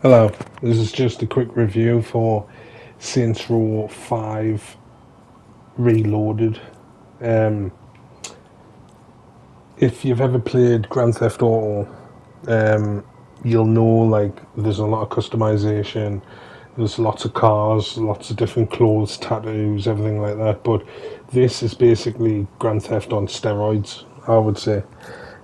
Hello, this is just a quick review for Saints Row 5 Reloaded. Um, if you've ever played Grand Theft Auto, you'll know like there's a lot of customization, there's lots of cars, lots of different clothes, tattoos, everything like that. But this is basically Grand Theft on steroids, I would say.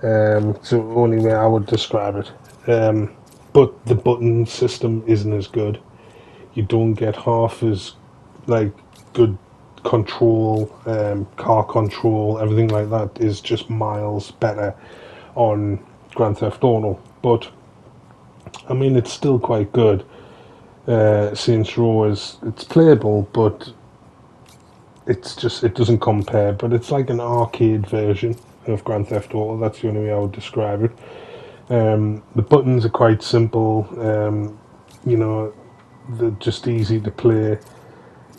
It's the only way I would describe it. But the button system isn't as good. You don't get half as like good control, car control, everything like that is just miles better on Grand Theft Auto. But I mean, it's still quite good. Saints Row is it's playable, but it doesn't compare. But it's like an arcade version of Grand Theft Auto. That's the only way I would describe it. The buttons are quite simple. You know, they're just easy to play.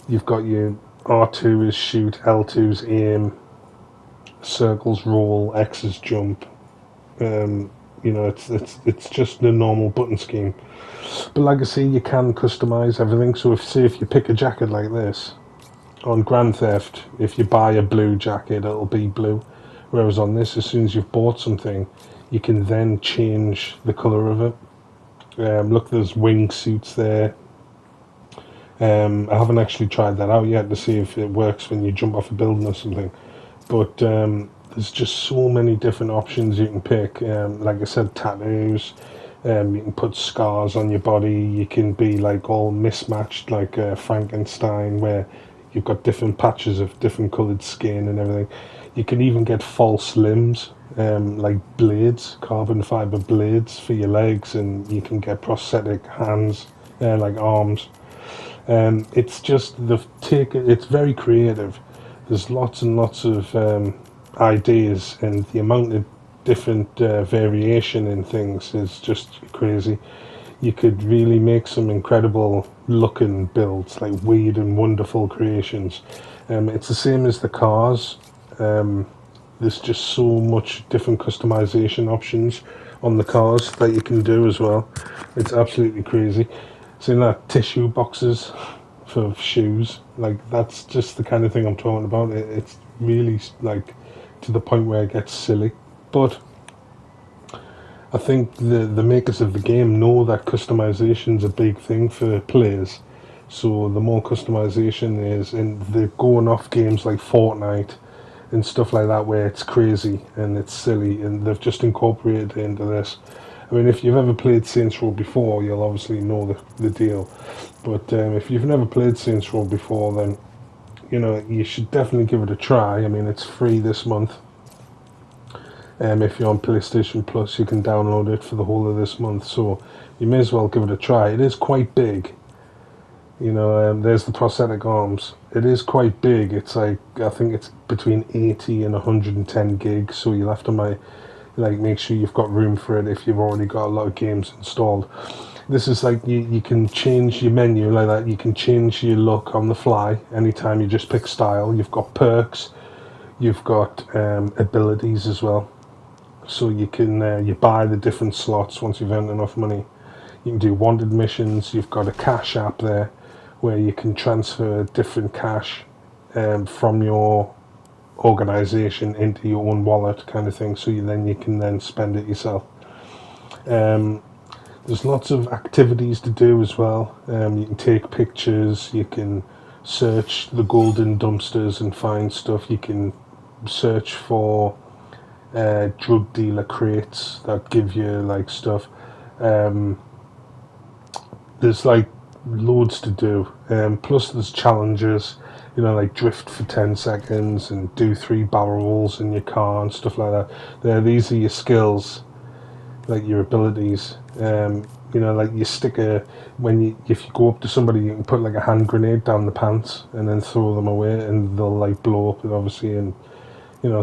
You've got your R2 is shoot, L2 is aim, circles roll, X is jump. Um, it's just the normal button scheme. But like I say, you can customize everything. So if you pick a jacket like this on Grand Theft, if you buy a blue jacket, it'll be blue. Whereas on this, as soon as you've bought something, you can then change the color of it. Look, there's wing suits there. I haven't actually tried that out yet to see if it works when you jump off a building or something. But there's just so many different options you can pick. Like I said, tattoos. You can put scars on your body. You can be like all mismatched, like Frankenstein, where you've got different patches of different coloured skin and everything. You can even get false limbs, like blades, carbon fibre blades for your legs, and you can get prosthetic hands, like arms. It's just it's very creative. There's lots and lots of ideas, and the amount of different variation in things is just crazy. You could really make some incredible looking builds, like weird and wonderful creations. It's the same as the cars. There's just so much different customization options on the cars that you can do as well. It's absolutely crazy. Seeing that tissue boxes for shoes, like that's just the kind of thing I'm talking about. It's really like to the point where it gets silly. But I think the makers of the game know that customization's a big thing for players. So the more customization is, and they're going off games like Fortnite and stuff like that where it's crazy and it's silly, and they've just incorporated it into this. I mean, if you've ever played Saints Row before, you'll obviously know the deal. But if you've never played Saints Row before, then you should definitely give it a try. I mean, it's free this month. If you're on PlayStation Plus, you can download it for the whole of this month. So you may as well give it a try. It is quite big. There's the prosthetic arms. It is quite big. It's like I think it's between 80 and 110 gigs. So you'll have to make sure you've got room for it if you've already got a lot of games installed. This is like you can change your menu like that. You can change your look on the fly anytime you just pick style. You've got perks, you've got abilities as well. So you can you buy the different slots once you've earned enough money. You can do wanted missions. You've got a cash app there where you can transfer different cash from your organization into your own wallet kind of thing, so you can then spend it yourself. um, there's lots of activities to do as well. You can take pictures, you can search the golden dumpsters and find stuff, you can search for drug dealer crates that give you like stuff. um, there's like loads to do. Plus there's challenges, like drift for 10 seconds and do 3 barrel rolls in your car and stuff like that. These are your skills, like your abilities. Like you stick if you go up to somebody, you can put like a hand grenade down the pants and then throw them away, and they'll like blow up, obviously, and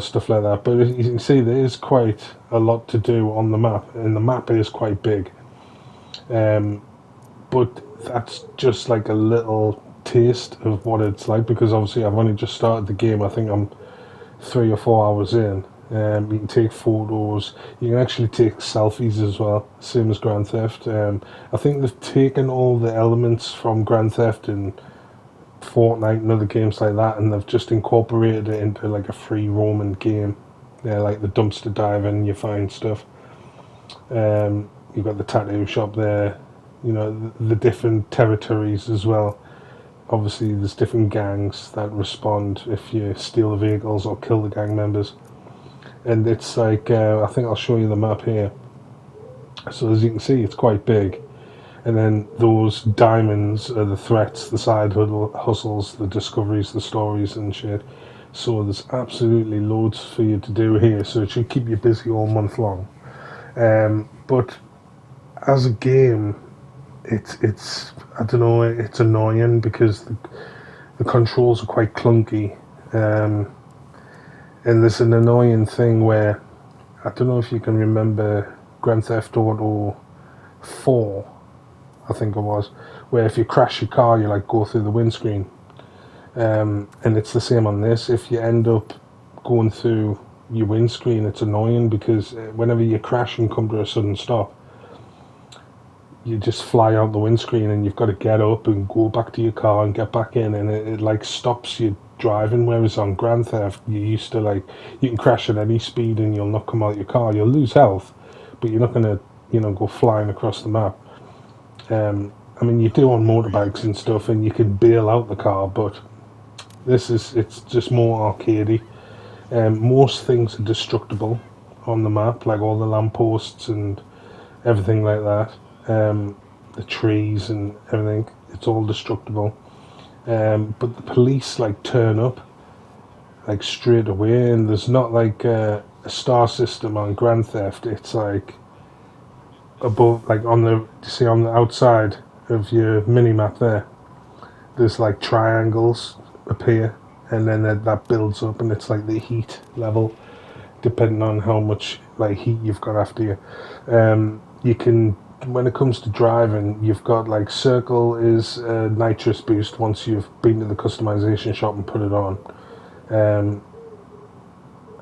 stuff like that. But you can see there is quite a lot to do on the map, and the map is quite big. But that's just like a little taste of what it's like, because obviously I've only just started the game. I think I'm 3 or 4 hours in, You can take photos. You can actually take selfies as well, same as Grand Theft. I think they've taken all the elements from Grand Theft and Fortnite and other games like that, and they've just incorporated it into like a free roaming game. Like the dumpster diving, you find stuff. You've got the tattoo shop there. You know the different territories as well. Obviously, there's different gangs that respond if you steal the vehicles or kill the gang members. And it's like I think I'll show you the map here. So as you can see, it's quite big. And then those diamonds are the threats, the side hustles, the discoveries, the stories and shit. So there's absolutely loads for you to do here. So it should keep you busy all month long. But as a game, it's I don't know, it's annoying because the controls are quite clunky. And there's an annoying thing where I don't know if you can remember Grand Theft Auto 4, I think it was, where if you crash your car, you like go through the windscreen. And it's the same on this. If you end up going through your windscreen, it's annoying because whenever you crash and come to a sudden stop, you just fly out the windscreen and you've got to get up and go back to your car and get back in, and it like stops you driving. Whereas on Grand Theft, you used to like, you can crash at any speed and you'll not come out your car. You'll lose health, but you're not going to, go flying across the map. I mean, you do on motorbikes and stuff, and you can bail out the car, but it's just more arcadey. Most things are destructible on the map, like all the lampposts and everything like that. The trees and everything, it's all destructible. But the police like turn up like straight away, and there's not like a star system on Grand Theft. It's like above, like on the, you see on the outside of your mini map there's like triangles appear, and then that builds up, and it's like the heat level depending on how much like heat you've got after you. You can, when it comes to driving, you've got like circle is a nitrous boost once you've been to the customization shop and put it on,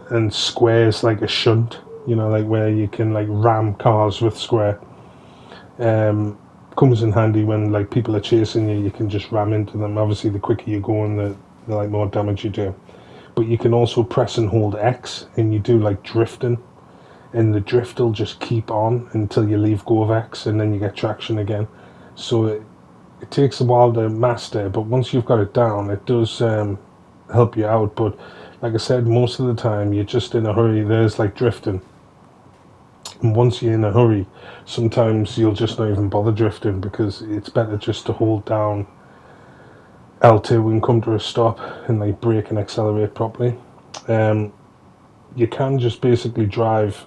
and square is like a shunt, like where you can like ram cars with square. Comes in handy when like people are chasing you can just ram into them. Obviously the quicker you go and the like more damage you do. But you can also press and hold X and you do like drifting, and the drift will just keep on until you leave go of X, and then you get traction again. So it takes a while to master, but once you've got it down, it does help you out. But like I said, most of the time you're just in a hurry. There's like drifting, and once you're in a hurry, sometimes you'll just not even bother drifting because it's better just to hold down L2 and come to a stop and like brake and accelerate properly. You can just basically drive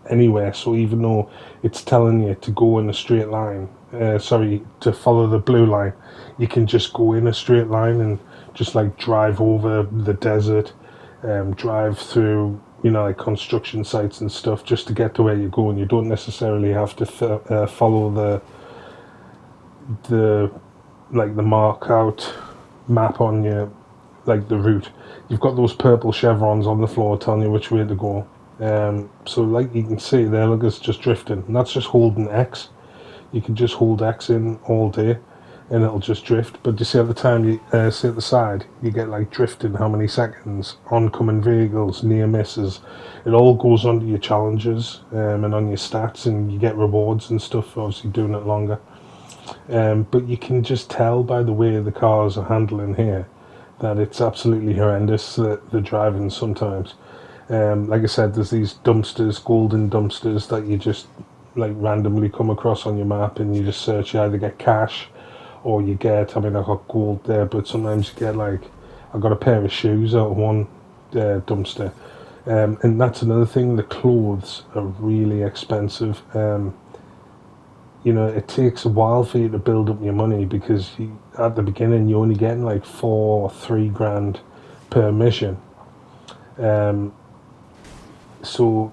anywhere, so even though it's telling you to go in a straight line, to follow the blue line, you can just go in a straight line and just like drive over the desert, drive through like construction sites and stuff just to get to where you're going. You don't necessarily have to follow the like the mark out map on your like the route. You've got those purple chevrons on the floor telling you which way to go. So like you can see there, look, it's just drifting, and that's just holding X. You can just hold X in all day and it'll just drift. But you see at the time, you see at the side, you get like drifting how many seconds, oncoming vehicles, near misses. It all goes onto your challenges and on your stats, and you get rewards and stuff for obviously doing it longer. But you can just tell by the way the cars are handling here that it's absolutely horrendous, the driving sometimes. Like I said, there's these dumpsters, golden dumpsters, that you just like randomly come across on your map, and you just search. You either get cash or you get, I mean, I got gold there, but sometimes you get like, I got a pair of shoes out of one dumpster. And that's another thing, the clothes are really expensive. It takes a while for you to build up your money because at the beginning you're only getting like 4 or 3 grand per mission. So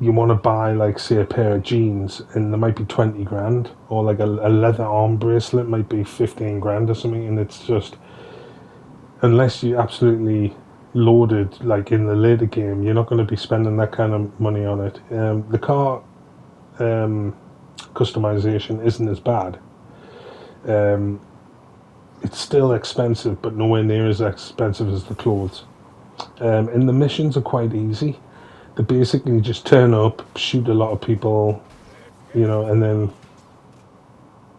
you want to buy like say a pair of jeans and there might be 20 grand, or like a leather arm bracelet might be 15 grand or something, and it's just, unless you absolutely loaded, like in the later game, you're not going to be spending that kind of money on it. The car customization isn't as bad. Um, it's still expensive, but nowhere near as expensive as the clothes. And the missions are quite easy. They basically just turn up, shoot a lot of people, and then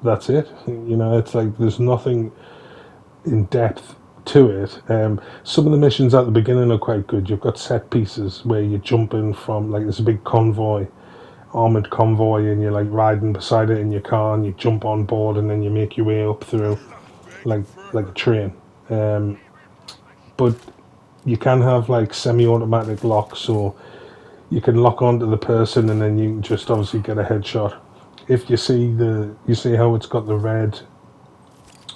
that's it. It's like there's nothing in depth to it. Some of the missions at the beginning are quite good. You've got set pieces where you're jumping from, like, there's a big convoy, armored convoy, and you're like riding beside it in your car, and you jump on board, and then you make your way up through, like a train. But you can have like semi-automatic locks, so you can lock onto the person, and then you can just obviously get a headshot. If you see how it's got the red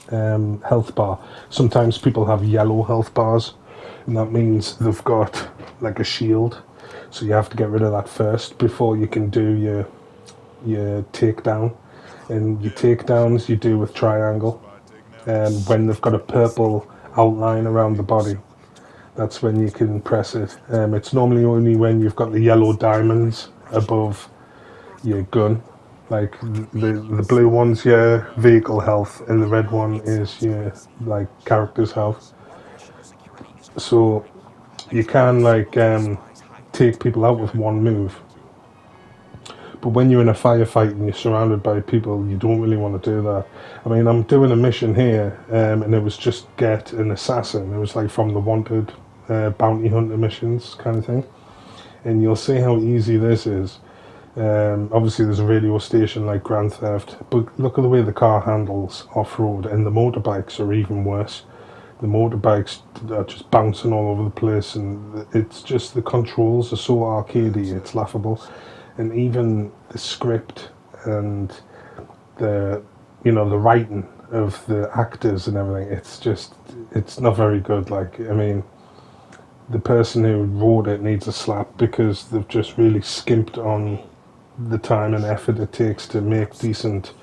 health bar. Sometimes people have yellow health bars, and that means they've got like a shield. So you have to get rid of that first before you can do your takedown. And your takedowns you do with triangle. When they've got a purple outline around the body, that's when you can press it. It's normally only when you've got the yellow diamonds above your gun. Like the blue one's your vehicle health, and the red one is your like character's health. So you can like take people out with one move. But when you're in a firefight and you're surrounded by people, you don't really want to do that. I mean, I'm doing a mission here, and it was just get an assassin. It was like from the wanted bounty hunter missions kind of thing. And you'll see how easy this is. Obviously, there's a radio station like Grand Theft, but look at the way the car handles off-road, and the motorbikes are even worse. The motorbikes are just bouncing all over the place, and it's just the controls are so arcadey, it's laughable. And even the script and the writing of the actors and everything, it's not very good. Like, I mean, the person who wrote it needs a slap, because they've just really skimped on the time and effort it takes to make decent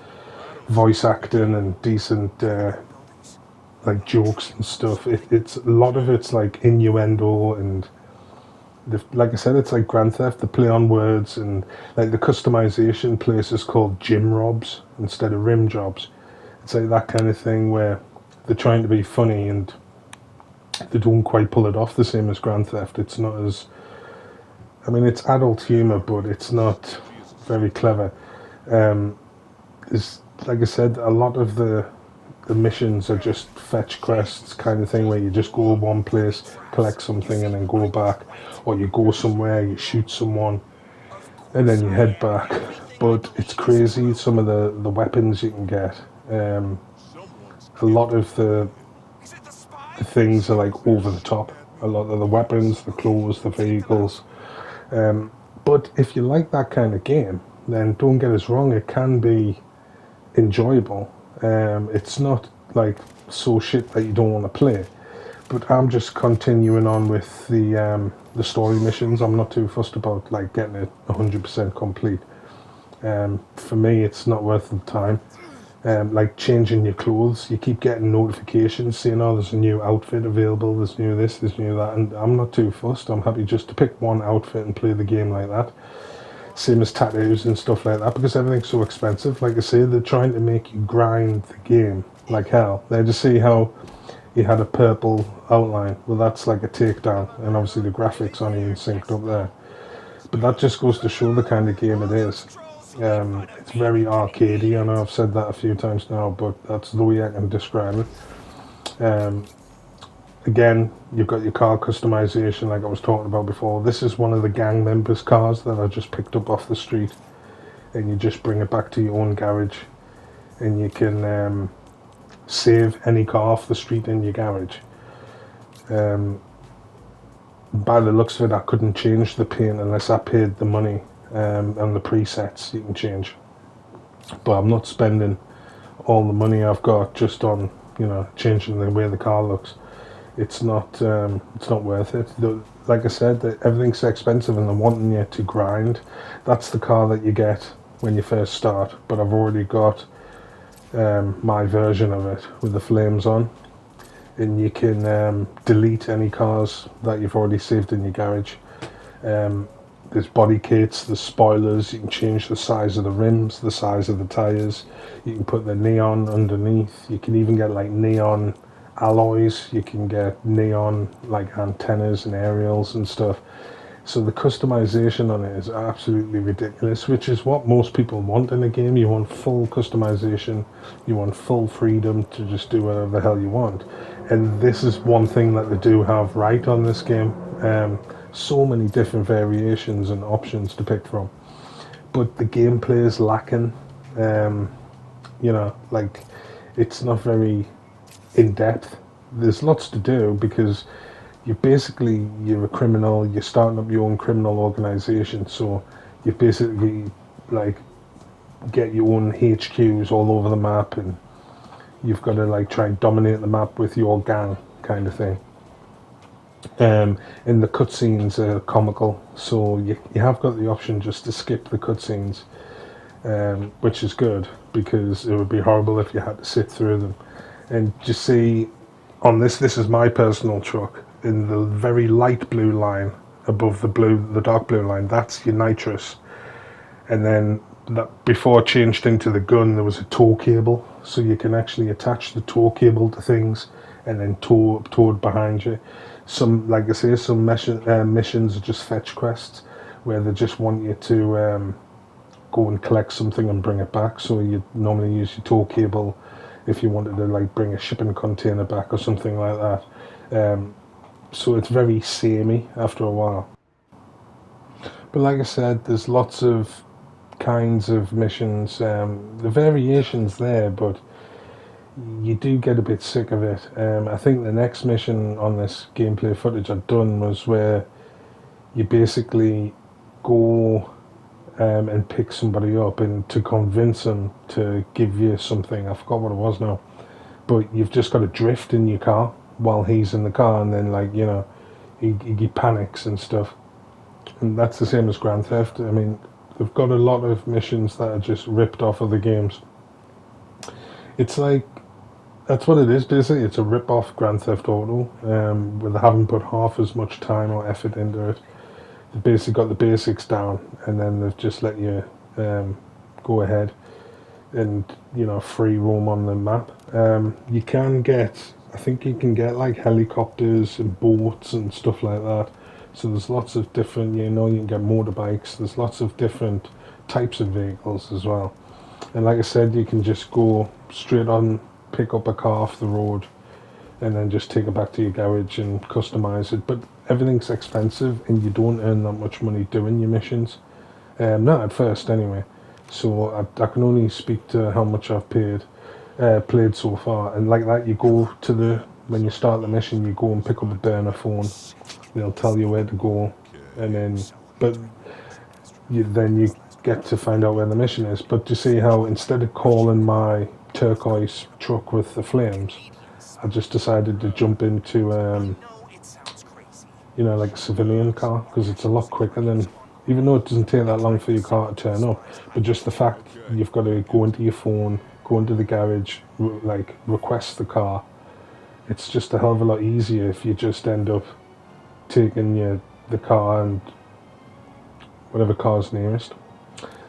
voice acting and decent like jokes and stuff. It's a lot of it's like innuendo, and like I said, it's like Grand Theft. They play on words, and like the customization place is called gym robs instead of rim jobs. It's like that kind of thing where they're trying to be funny and they don't quite pull it off the same as Grand Theft. It's not as, I mean, it's adult humor, but it's not very clever. Is like I said, a lot of the missions are just fetch quests kind of thing, where you just go one place, collect something, and then go back, or you go somewhere, you shoot someone, and then you head back. But it's crazy some of the weapons you can get. A lot of the things are like over the top. A lot of the weapons, the clothes, the vehicles. But if you like that kind of game, then don't get us wrong, it can be enjoyable. It's not like so shit that you don't want to play. But I'm just continuing on with the story missions. I'm not too fussed about like getting it 100% complete. For me, it's not worth the time. Like changing your clothes, you keep getting notifications saying, oh, there's a new outfit available, there's new this, there's new that, and I'm not too fussed. I'm happy just to pick one outfit and play the game like that. Same as tattoos and stuff like that, because everything's so expensive. Like I say, they're trying to make you grind the game like hell. They just see how you had a purple outline. Well, that's like a takedown, and obviously the graphics aren't even synced up there. But that just goes to show the kind of game it is. It's very arcadey. I know I've said that a few times now, but that's the way I can describe it. Again, you've got your car customization like I was talking about before. This is one of the gang members' cars that I just picked up off the street, and you just bring it back to your own garage, and you can save any car off the street in your garage. By the looks of it, I couldn't change the paint unless I paid the money, and the presets you can change. But I'm not spending all the money I've got just on changing the way the car looks. It's not worth it. Like I said, everything's expensive, and they're wanting you to grind. That's the car that you get when you first start, but I've already got my version of it with the flames on, and you can delete any cars that you've already saved in your garage. There's body kits, there's spoilers, you can change the size of the rims, the size of the tyres, you can put the neon underneath, you can even get like neon alloys, you can get neon like antennas and aerials and stuff. So the customization on it is absolutely ridiculous, which is what most people want in a game. You want full customization, you want full freedom to just do whatever the hell you want. And this is one thing that they do have right on this game. So many different variations and options to pick from. But the gameplay is lacking. Like, it's not very in-depth. There's lots to do because you're a criminal, you're starting up your own criminal organization, so you basically like get your own HQs all over the map, and you've got to like try and dominate the map with your gang kind of thing. And the cutscenes are comical, so you have got the option just to skip the cutscenes, which is good because it would be horrible if you had to sit through them. And just see on this is my personal truck. In the very light blue line above the dark blue line, that's your nitrous. And then that before it changed into the gun, there was a tow cable, so you can actually attach the tow cable to things and then tow it behind you. Some, like I say, some missions are just fetch quests where they just want you to go and collect something and bring it back. So you normally use your tow cable if you wanted to like bring a shipping container back or something like that. So it's very samey after a while. But like I said, there's lots of kinds of missions. The variation's there, but you do get a bit sick of it. I think the next mission on this gameplay footage I've done was where you basically go and pick somebody up and to convince them to give you something. I forgot what it was now. But you've just got to drift in your car while he's in the car, and then like, he panics and stuff. And that's the same as Grand Theft. I mean, they've got a lot of missions that are just ripped off of the games. It's like, that's what it is basically. It's a rip-off Grand Theft Auto, where they haven't put half as much time or effort into it. They've basically got the basics down, and then they've just let you go ahead and free roam on the map. You can get, I think you can get like helicopters and boats and stuff like that. So there's lots of different, you can get motorbikes. There's lots of different types of vehicles as well. And like I said, you can just go straight on, pick up a car off the road, and then just take it back to your garage and customize it. But everything's expensive, and you don't earn that much money doing your missions. Not at first, anyway. So I can only speak to how much I've played so far. And like that, you go to when you start the mission, you go and pick up a burner phone. They'll tell you where to go, and then you get to find out where the mission is. But to see how instead of calling my turquoise truck with the flames, I just decided to jump into like a civilian car, because it's a lot quicker than, even though it doesn't take that long for your car to turn up, but just the fact you've got to go into your phone, go into the garage, request the car. It's just a hell of a lot easier if you just end up taking the car and whatever car's nearest.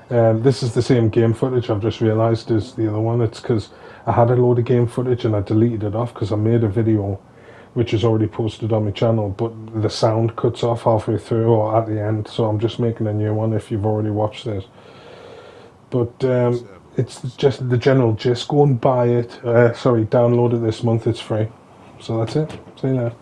This is the same game footage, I've just realised, as the other one. It's because I had a load of game footage and I deleted it off because I made a video which is already posted on my channel, but the sound cuts off halfway through or at the end, so I'm just making a new one if you've already watched this. But it's just the general gist. Go and buy it, download it this month, it's free. So that's it. See you later.